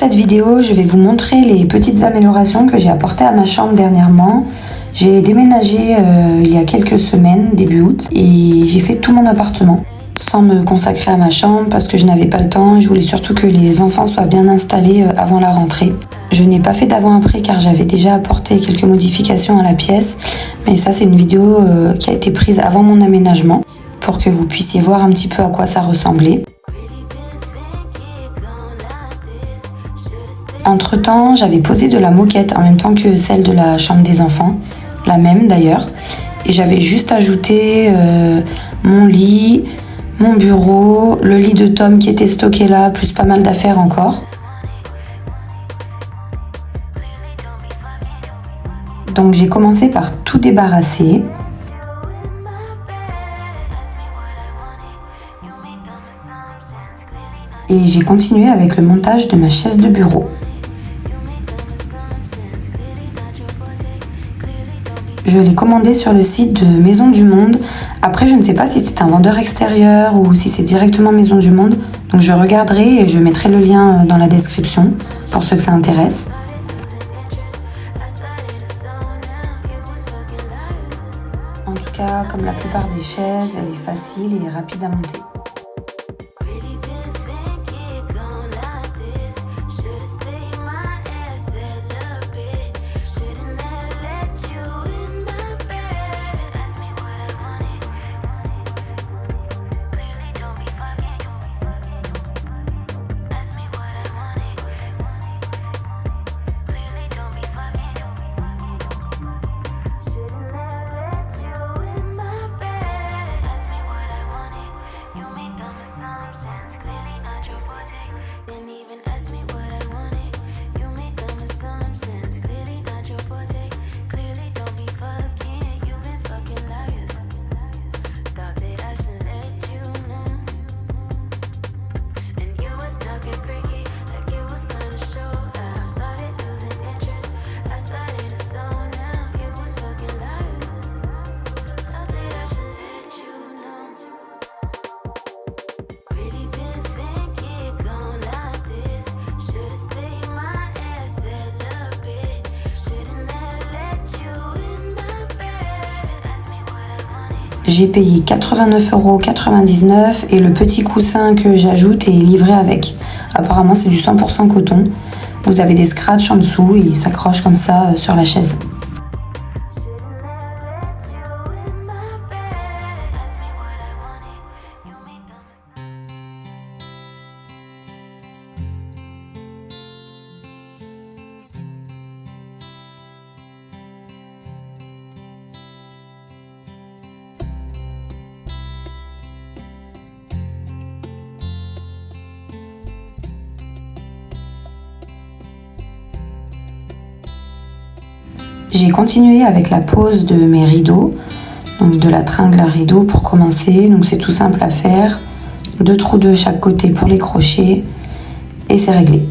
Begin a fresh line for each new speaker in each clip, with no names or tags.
cette vidéo, je vais vous montrer les petites améliorations que j'ai apportées à ma chambre dernièrement. J'ai déménagé il y a quelques semaines, début août, et j'ai fait tout mon appartement sans me consacrer à ma chambre parce que je n'avais pas le temps et je voulais surtout que les enfants soient bien installés avant la rentrée. Je n'ai pas fait d'avant-après car j'avais déjà apporté quelques modifications à la pièce, mais ça c'est une vidéo qui a été prise avant mon aménagement pour que vous puissiez voir un petit peu à quoi ça ressemblait. Entre-temps, j'avais posé de la moquette en même temps que celle de la chambre des enfants, la même d'ailleurs, et j'avais juste ajouté mon lit, mon bureau, le lit de Tom qui était stocké là, plus pas mal d'affaires encore. Donc j'ai commencé par tout débarrasser. Et j'ai continué avec le montage de ma chaise de bureau. Je l'ai commandé sur le site de Maison du Monde. Après, je ne sais pas si c'est un vendeur extérieur ou si c'est directement Maison du Monde. Donc je regarderai et je mettrai le lien dans la description pour ceux que ça intéresse. En tout cas, comme la plupart des chaises, elle est facile et rapide à monter. J'ai payé 89,99 € et le petit coussin que j'ajoute est livré avec. Apparemment c'est du 100% coton. Vous avez des scratchs en dessous et il s'accroche comme ça sur la chaise. J'ai continué avec la pose de mes rideaux, donc de la tringle à rideau pour commencer. Donc c'est tout simple à faire, 2 trous de chaque côté pour les crochets et c'est réglé.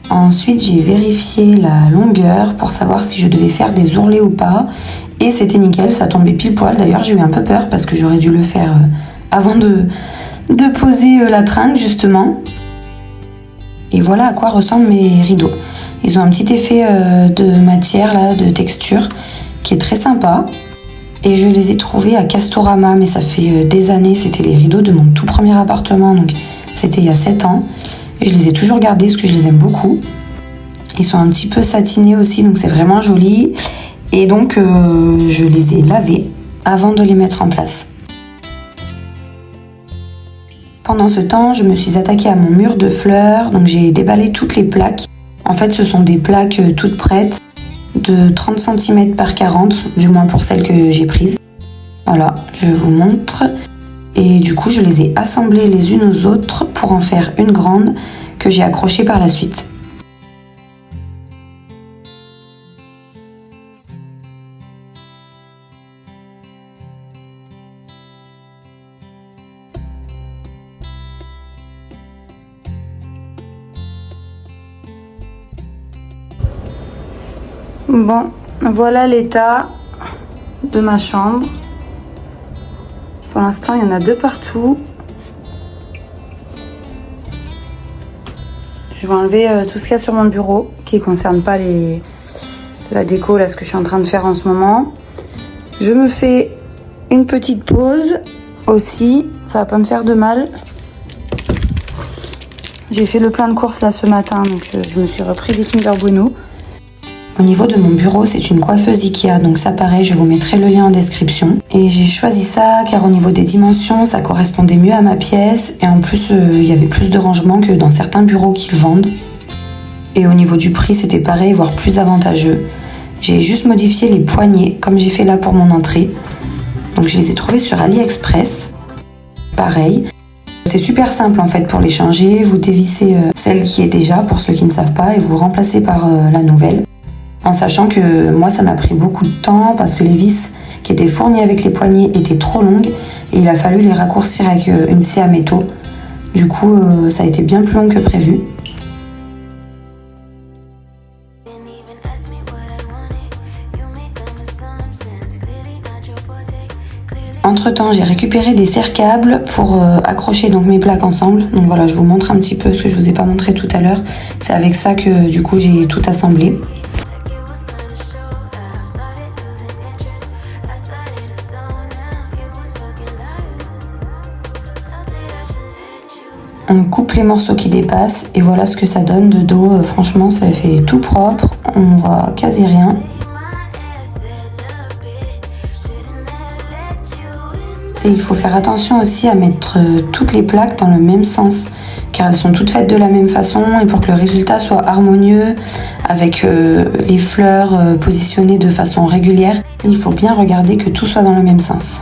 Ensuite, j'ai vérifié la longueur pour savoir si je devais faire des ourlets ou pas. Et c'était nickel, ça tombait pile poil. D'ailleurs, j'ai eu un peu peur parce que j'aurais dû le faire avant de poser la tringle, justement. Et voilà à quoi ressemblent mes rideaux. Ils ont un petit effet de matière, là, de texture, qui est très sympa. Et je les ai trouvés à Castorama, mais ça fait des années. C'était les rideaux de mon tout premier appartement, donc c'était il y a 7 ans. Et je les ai toujours gardés parce que je les aime beaucoup. Ils sont un petit peu satinés aussi, donc c'est vraiment joli. Et donc, je les ai lavés avant de les mettre en place. Pendant ce temps, je me suis attaquée à mon mur de fleurs, donc j'ai déballé toutes les plaques. En fait, ce sont des plaques toutes prêtes, de 30 cm par 40, du moins pour celles que j'ai prises. Voilà, je vous montre. Et du coup, je les ai assemblées les unes aux autres pour en faire une grande que j'ai accrochée par la suite. Bon, voilà l'état de ma chambre. Pour l'instant, il y en a 2 partout. Je vais enlever tout ce qu'il y a sur mon bureau qui ne concerne pas la déco, là, ce que je suis en train de faire en ce moment. Je me fais une petite pause aussi, ça va pas me faire de mal. J'ai fait le plein de courses là ce matin, donc je me suis repris des Kinder Bueno. Au niveau de mon bureau, c'est une coiffeuse Ikea, donc ça pareil, je vous mettrai le lien en description. Et j'ai choisi ça car au niveau des dimensions, ça correspondait mieux à ma pièce et en plus, il y avait plus de rangement que dans certains bureaux qu'ils vendent. Et au niveau du prix, c'était pareil, voire plus avantageux. J'ai juste modifié les poignées, comme j'ai fait là pour mon entrée. Donc je les ai trouvés sur AliExpress. Pareil. C'est super simple en fait pour les changer. Vous dévissez celle qui est déjà, pour ceux qui ne savent pas, et vous remplacez par la nouvelle. En sachant que moi ça m'a pris beaucoup de temps parce que les vis qui étaient fournies avec les poignées étaient trop longues et il a fallu les raccourcir avec une scie à métaux. Du coup ça a été bien plus long que prévu. Entre temps j'ai récupéré des serre-câbles pour accrocher donc mes plaques ensemble. Donc voilà, je vous montre un petit peu ce que je vous ai pas montré tout à l'heure. C'est avec ça que du coup j'ai tout assemblé. On coupe les morceaux qui dépassent et voilà ce que ça donne de dos. Franchement, ça fait tout propre, on voit quasi rien. Et il faut faire attention aussi à mettre toutes les plaques dans le même sens, car elles sont toutes faites de la même façon et pour que le résultat soit harmonieux, avec les fleurs positionnées de façon régulière, il faut bien regarder que tout soit dans le même sens.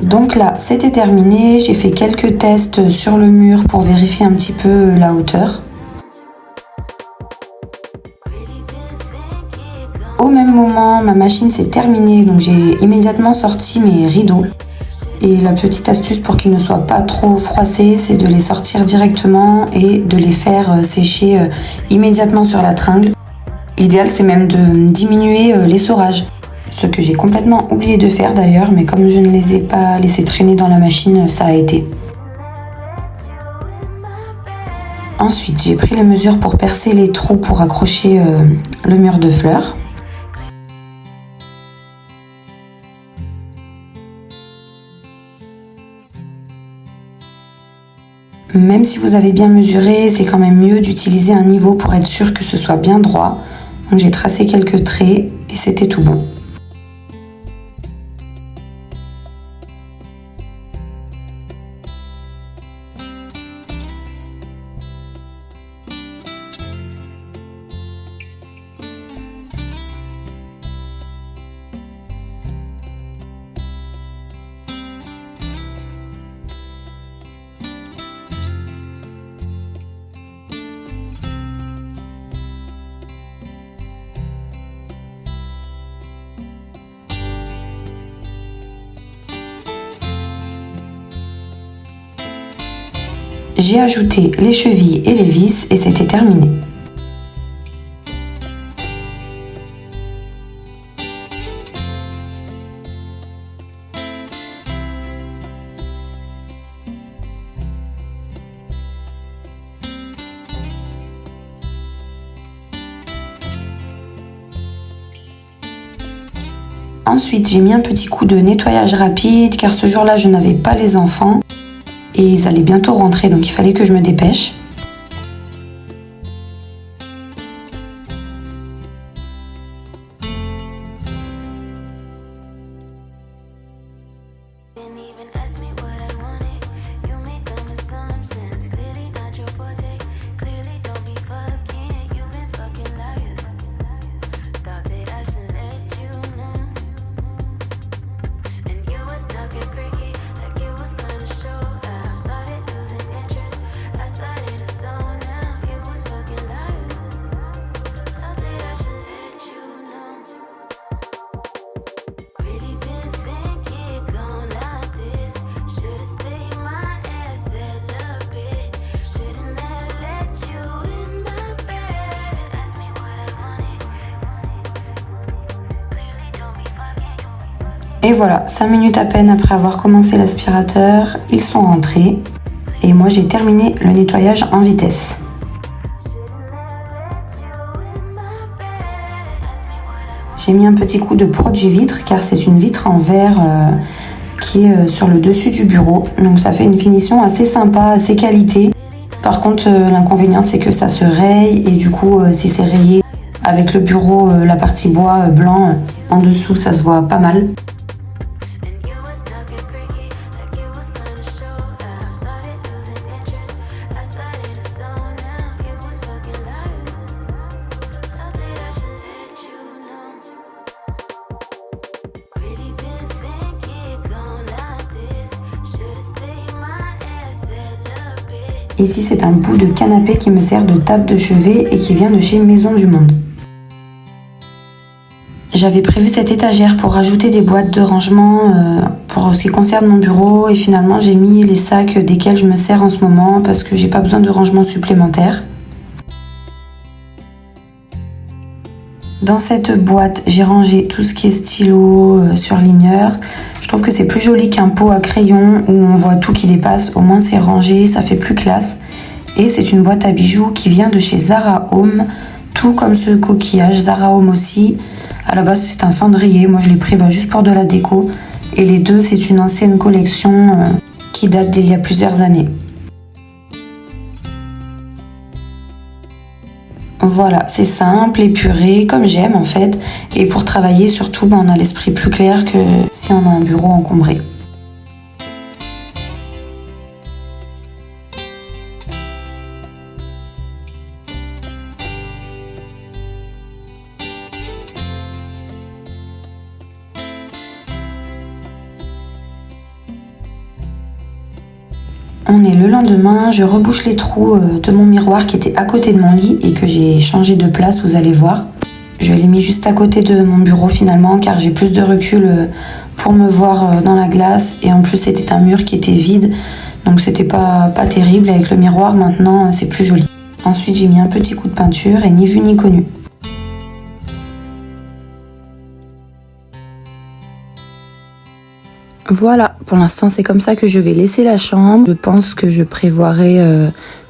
Donc là, c'était terminé. J'ai fait quelques tests sur le mur pour vérifier un petit peu la hauteur. Au même moment, ma machine s'est terminée, donc j'ai immédiatement sorti mes rideaux. Et la petite astuce pour qu'ils ne soient pas trop froissés, c'est de les sortir directement et de les faire sécher immédiatement sur la tringle. L'idéal, c'est même de diminuer l'essorage. Ce que j'ai complètement oublié de faire d'ailleurs, mais comme je ne les ai pas laissés traîner dans la machine, ça a été. Ensuite, j'ai pris les mesures pour percer les trous pour accrocher le mur de fleurs. Même si vous avez bien mesuré, c'est quand même mieux d'utiliser un niveau pour être sûr que ce soit bien droit. Donc j'ai tracé quelques traits et c'était tout bon. J'ai ajouté les chevilles et les vis et c'était terminé. Ensuite, j'ai mis un petit coup de nettoyage rapide car ce jour-là, je n'avais pas les enfants et ils allaient bientôt rentrer, donc il fallait que je me dépêche. Et voilà, 5 minutes à peine après avoir commencé l'aspirateur, ils sont rentrés et moi j'ai terminé le nettoyage en vitesse. J'ai mis un petit coup de produit vitre car c'est une vitre en verre qui est sur le dessus du bureau, donc ça fait une finition assez sympa, assez qualité. Par contre l'inconvénient c'est que ça se raye et du coup si c'est rayé avec le bureau, la partie bois blanc en dessous ça se voit pas mal. Ici, c'est un bout de canapé qui me sert de table de chevet et qui vient de chez Maison du Monde. J'avais prévu cette étagère pour rajouter des boîtes de rangement pour ce qui concerne mon bureau et finalement j'ai mis les sacs desquels je me sers en ce moment parce que j'ai pas besoin de rangement supplémentaire. Dans cette boîte, j'ai rangé tout ce qui est stylo, surligneur. Je trouve que c'est plus joli qu'un pot à crayon où on voit tout qui dépasse. Au moins c'est rangé, ça fait plus classe. Et c'est une boîte à bijoux qui vient de chez Zara Home, tout comme ce coquillage Zara Home aussi. À la base c'est un cendrier, moi je l'ai pris juste pour de la déco. Et les deux c'est une ancienne collection qui date d'il y a plusieurs années. Voilà, c'est simple, épuré, comme j'aime en fait. Et pour travailler surtout, on a l'esprit plus clair que si on a un bureau encombré. On est le lendemain, je rebouche les trous de mon miroir qui était à côté de mon lit et que j'ai changé de place, vous allez voir. Je l'ai mis juste à côté de mon bureau finalement car j'ai plus de recul pour me voir dans la glace et en plus c'était un mur qui était vide donc c'était pas terrible. Avec le miroir maintenant c'est plus joli. Ensuite j'ai mis un petit coup de peinture et ni vu ni connu. Voilà, pour l'instant c'est comme ça que je vais laisser la chambre. Je pense que je prévoirai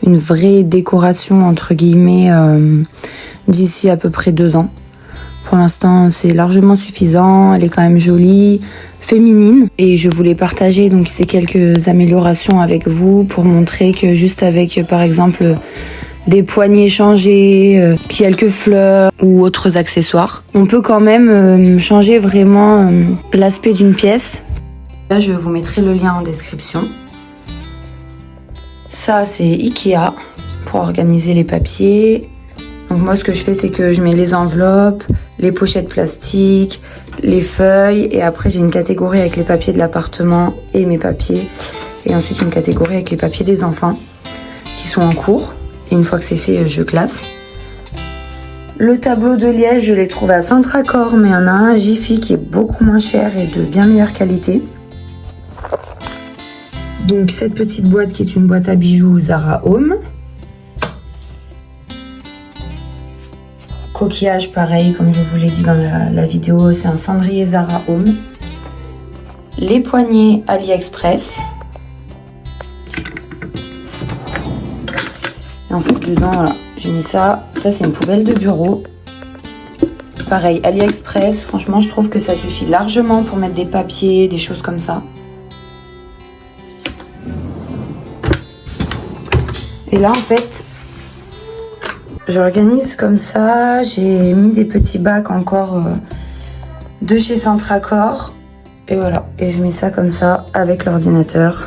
une vraie décoration entre guillemets d'ici à peu près 2 ans. Pour l'instant c'est largement suffisant, elle est quand même jolie, féminine. Et je voulais partager donc ces quelques améliorations avec vous pour montrer que juste avec par exemple des poignées changées, quelques fleurs ou autres accessoires, on peut quand même changer vraiment l'aspect d'une pièce. Là, je vous mettrai le lien en description. Ça, c'est Ikea pour organiser les papiers. Donc moi, ce que je fais, c'est que je mets les enveloppes, les pochettes plastiques, les feuilles. Et après, j'ai une catégorie avec les papiers de l'appartement et mes papiers. Et ensuite, une catégorie avec les papiers des enfants qui sont en cours. Et une fois que c'est fait, je classe. Le tableau de liège, je l'ai trouvé à Centracor, mais il y en a un à Jiffy qui est beaucoup moins cher et de bien meilleure qualité. Donc cette petite boîte qui est une boîte à bijoux Zara Home. Coquillage pareil, comme je vous l'ai dit dans la vidéo, c'est un cendrier Zara Home. Les poignées AliExpress. Et en fait dedans, voilà, j'ai mis ça. Ça c'est une poubelle de bureau. Pareil, AliExpress, franchement je trouve que ça suffit largement pour mettre des papiers, des choses comme ça. Et là en fait, j'organise comme ça. J'ai mis des petits bacs encore de chez Centracor. Et voilà, et je mets ça comme ça avec l'ordinateur.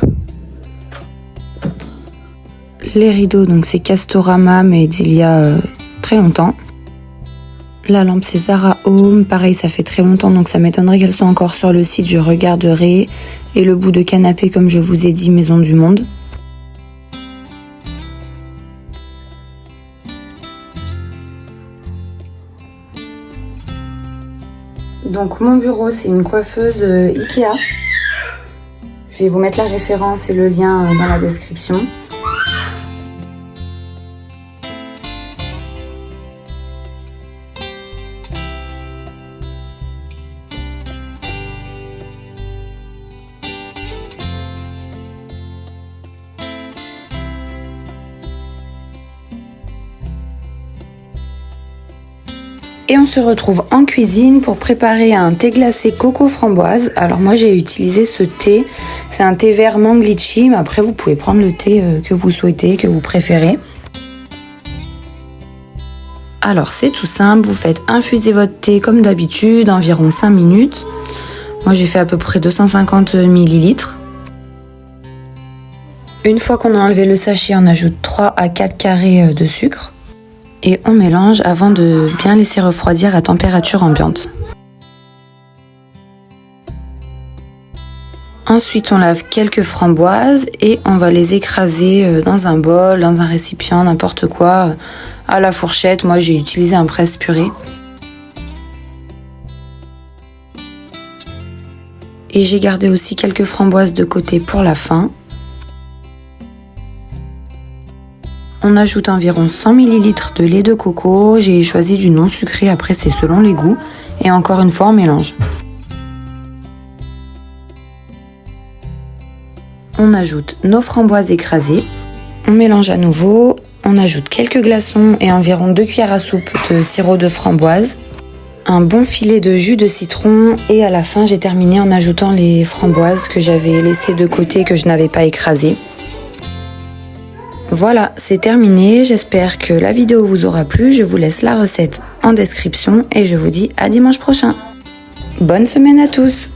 Les rideaux, donc c'est Castorama, mais d'il y a très longtemps. La lampe, c'est Zara Home. Pareil, ça fait très longtemps, donc ça m'étonnerait qu'elles soient encore sur le site. Je regarderai. Et le bout de canapé, comme je vous ai dit, Maison du Monde. Donc mon bureau, c'est une coiffeuse Ikea. Je vais vous mettre la référence et le lien dans la description. Et on se retrouve en cuisine pour préparer un thé glacé coco framboise. Alors moi j'ai utilisé ce thé, c'est un thé vert mangue litchi, mais après vous pouvez prendre le thé que vous souhaitez, que vous préférez. Alors c'est tout simple, vous faites infuser votre thé comme d'habitude, environ 5 minutes. Moi j'ai fait à peu près 250 ml. Une fois qu'on a enlevé le sachet, on ajoute 3 à 4 carrés de sucre. Et on mélange avant de bien laisser refroidir à température ambiante. Ensuite, on lave quelques framboises et on va les écraser dans un bol, dans un récipient, n'importe quoi, à la fourchette. Moi, j'ai utilisé un presse-purée. Et j'ai gardé aussi quelques framboises de côté pour la fin. On ajoute environ 100 ml de lait de coco. J'ai choisi du non sucré, après c'est selon les goûts. Et encore une fois, on mélange. On ajoute nos framboises écrasées. On mélange à nouveau. On ajoute quelques glaçons et environ 2 cuillères à soupe de sirop de framboise. Un bon filet de jus de citron. Et à la fin, j'ai terminé en ajoutant les framboises que j'avais laissées de côté, que je n'avais pas écrasées. Voilà, c'est terminé. J'espère que la vidéo vous aura plu. Je vous laisse la recette en description et je vous dis à dimanche prochain. Bonne semaine à tous!